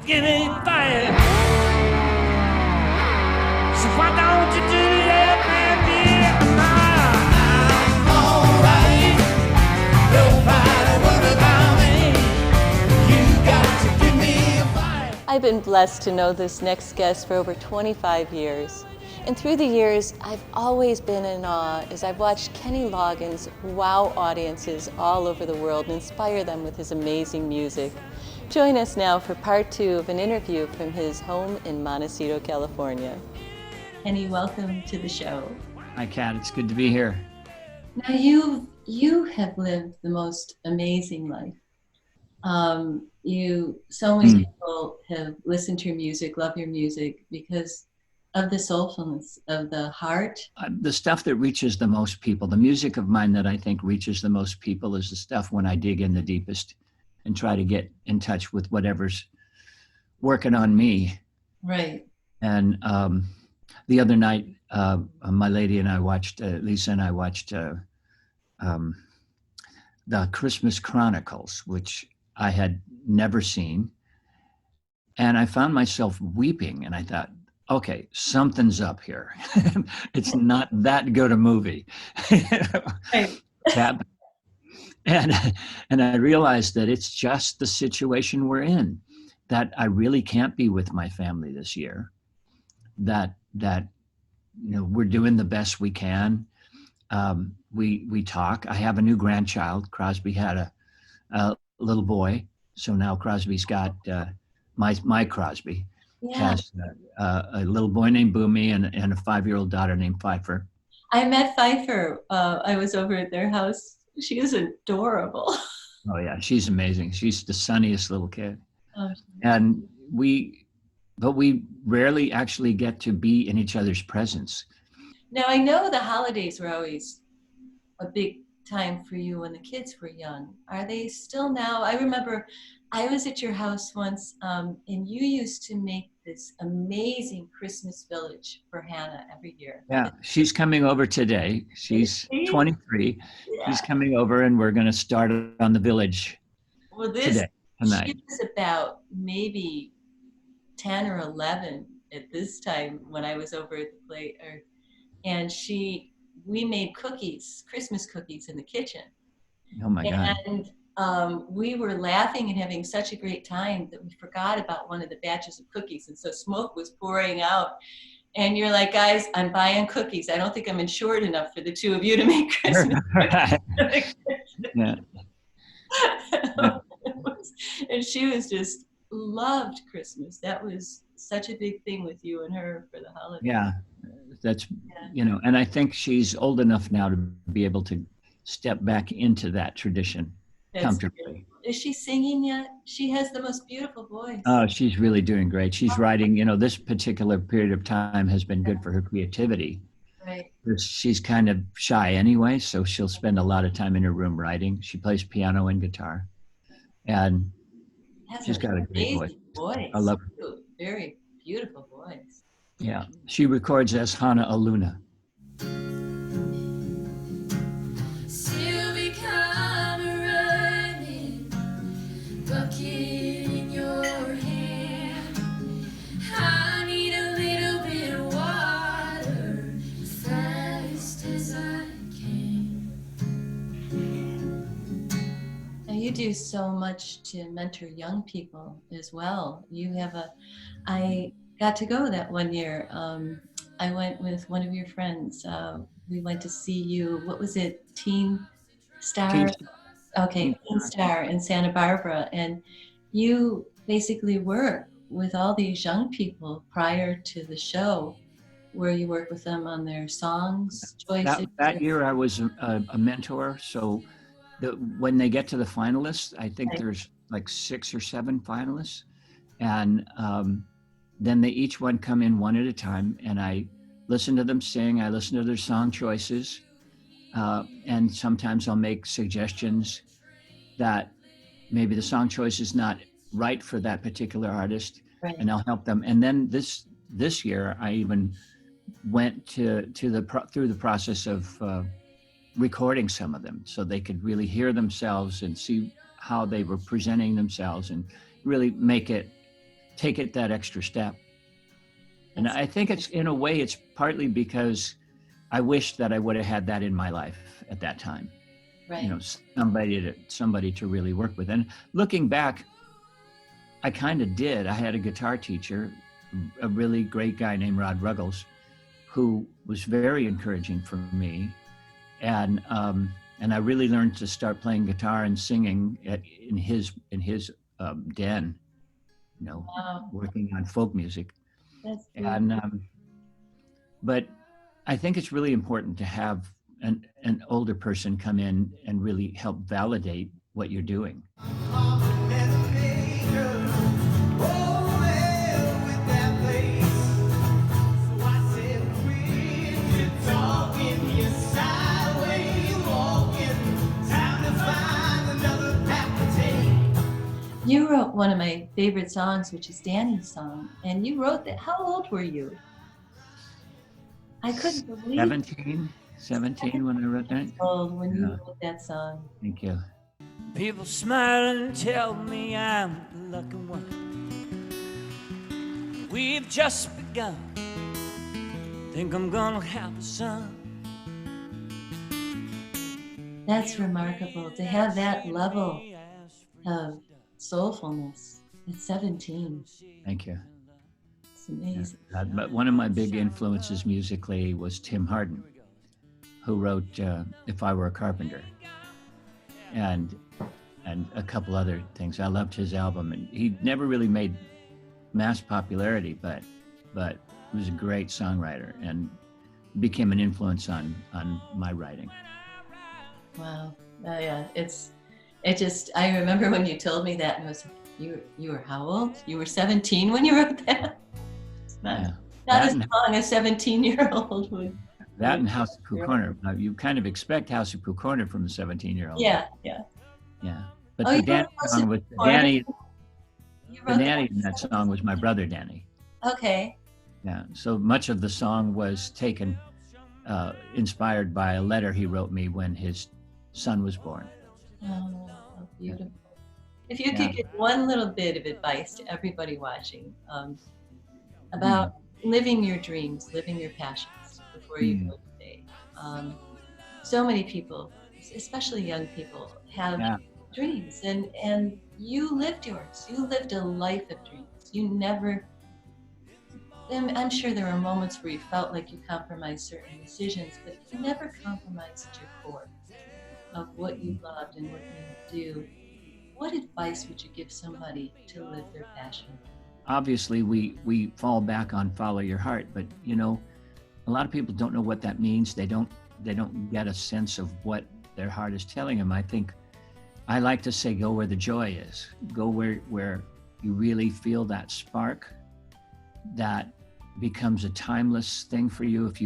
It ain't fire. So why don't you do that, man, dear? I'm alright. Nobody worry about me. You got to give me a fire. I've been blessed to know this next guest for over 25 years. And through the years, I've always been in awe as I've watched Kenny Loggins wow audiences all over the world and inspire them with his amazing music. Join us now for part 2 of an interview from his home in Montecito, California. Kenny, welcome to the show. Hi, Kat. It's good to be here. Now you have lived the most amazing life. So many people have listened to your music, love your music because of the soulfulness of the heart. The stuff that reaches the most people, the music of mine that I think reaches the most people is the stuff when I dig in the deepest and try to get in touch with whatever's working on me. Right. And the other night, my lady and I watched, Lisa and I watched the Christmas Chronicles, which I had never seen. And I found myself weeping and I thought, okay, something's up here. It's not that good a movie. Right. And I realized that it's just the situation we're in, that I really can't be with my family this year, that we're doing the best we can. We talk. I have a new grandchild. Crosby had a little boy, so now Crosby's got my Crosby. Yeah. Has a little boy named Boomy and a 5-year-old daughter named Pfeiffer. I met Pfeiffer. I was over at their house. She is adorable. Oh yeah, she's amazing. She's the sunniest little kid. Oh. And we rarely actually get to be in each other's presence. Now I know the holidays were always a big time for you when the kids were young. Are they still now? I remember I was at your house once, and you used to make this amazing Christmas village for Hannah every year. Yeah, she's coming over today. She's 23. Yeah. She's coming over, and we're going to start on the village tonight. She was about maybe 10 or 11 at this time when I was over at the play, and we made cookies, Christmas cookies in the kitchen. Oh my God. And we were laughing and having such a great time that we forgot about one of the batches of cookies. And so smoke was pouring out. And you're like, guys, I'm buying cookies. I don't think I'm insured enough for the two of you to make Christmas cookies. Yeah. And she was just loved Christmas. That was such a big thing with you and her for the holidays. Yeah, that's, and I think she's old enough now to be able to step back into that tradition comfortably. Beautiful. Is she singing yet? She has the most beautiful voice. Oh, she's really doing great. She's writing, this particular period of time has been good for her creativity. Right. She's kind of shy anyway, so she'll spend a lot of time in her room writing. She plays piano and guitar. And she's got a great voice. I love her. Very beautiful voice. Yeah. She records as Hannah Aluna. You do so much to mentor young people as well. I got to go that one year. I went with one of your friends. We went to see you, what was it, Teen Star? Teen Star in Santa Barbara. And you basically work with all these young people prior to the show, where you work with them on their songs, choices. That year I was a mentor, so when they get to the finalists, I think there's like 6 or 7 finalists, and then they each one come in one at a time, and I listen to them sing, I listen to their song choices, and sometimes I'll make suggestions that maybe the song choice is not right for that particular artist, and I'll help them. And then this year I even went through the process of recording some of them so they could really hear themselves and see how they were presenting themselves and really make it take it that extra step. And I think it's, in a way, it's partly because I wish that I would have had that in my life at that time. Right. You know, somebody to really work with. And looking back, I kind of did. I had a guitar teacher, a really great guy named Rod Ruggles, who was very encouraging for me. And I really learned to start playing guitar and singing in his den, you know, Wow. working on folk music. That's And but I think it's really important to have an older person come in and really help validate what you're doing. You wrote one of my favorite songs, which is Danny's song, and you wrote that. How old were you? I couldn't believe 17 when I wrote that. old when you Yeah. wrote that song. Thank you. People smile and tell me I'm the lucky one. We've just begun. Think I'm gonna have a son. That's remarkable to have that level of soulfulness at 17. Thank you. It's amazing. But one of my big influences musically was Tim Hardin, who wrote "If I Were a Carpenter," and a couple other things. I loved his album, and he never really made mass popularity, but he was a great songwriter and became an influence on my writing. Wow. Yeah, I remember when you told me that, and it was, you were how old? You were 17 when you wrote that? It's not as long as a 17-year-old would. That and House of Pooh Corner. You kind of expect House of Pooh Corner from a 17-year-old. Yeah. But Oh, the Danny song was Danny. You The wrote Danny in that song was my brother Danny. Okay. Yeah. So much of the song was taken, inspired by a letter he wrote me when his son was born. Oh, how beautiful. If you could give one little bit of advice to everybody watching about living your dreams, living your passions before you go today. So many people, especially young people, have dreams, and you lived yours. You lived a life of dreams. You never, I'm sure there were moments where you felt like you compromised certain decisions, but you never compromised your core of what you loved and what you do. What advice would you give somebody to live their passion? Obviously, we fall back on follow your heart, but you know, a lot of people don't know what that means. They don't get a sense of what their heart is telling them. I like to say, go where the joy is. Go where you really feel that spark that becomes a timeless thing for you. If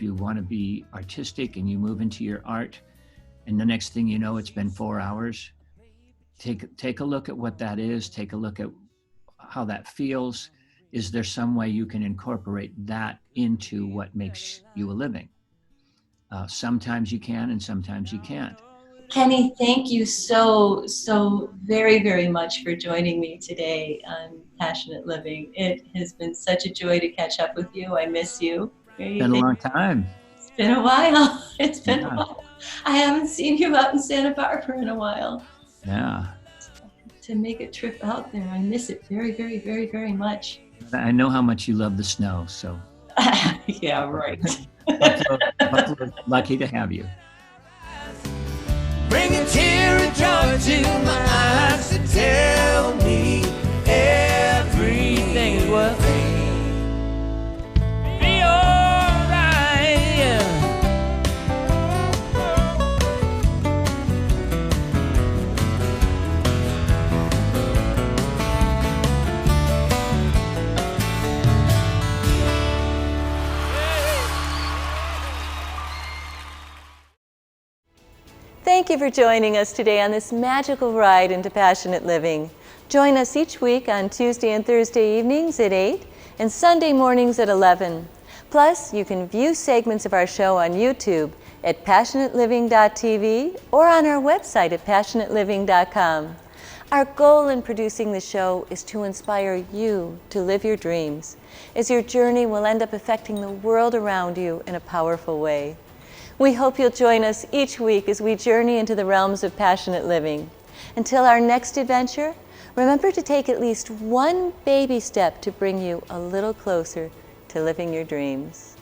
you want to be artistic and you move into your art, and the next thing you know, it's been 4 hours. Take a look at what that is. Take a look at how that feels. Is there some way you can incorporate that into what makes you a living? Sometimes you can, and sometimes you can't. Kenny, thank you so very, very much for joining me today on Passionate Living. It has been such a joy to catch up with you. I miss you. It's been a long time. It's been a while. It's been a while. I haven't seen you out in Santa Barbara in a while. Yeah. To make a trip out there, I miss it very, very, very, very much. I know how much you love the snow, so. Yeah, right. Buffalo's lucky to have you. Bring a tear of joy to my eyes to tell me everything is worth it. Be alright, yeah. Thank you for joining us today on this magical ride into Passionate Living. Join us each week on Tuesday and Thursday evenings at 8 and Sunday mornings at 11. Plus, you can view segments of our show on YouTube at passionateliving.tv or on our website at passionateliving.com. Our goal in producing the show is to inspire you to live your dreams, as your journey will end up affecting the world around you in a powerful way. We hope you'll join us each week as we journey into the realms of passionate living. Until our next adventure, remember to take at least one baby step to bring you a little closer to living your dreams.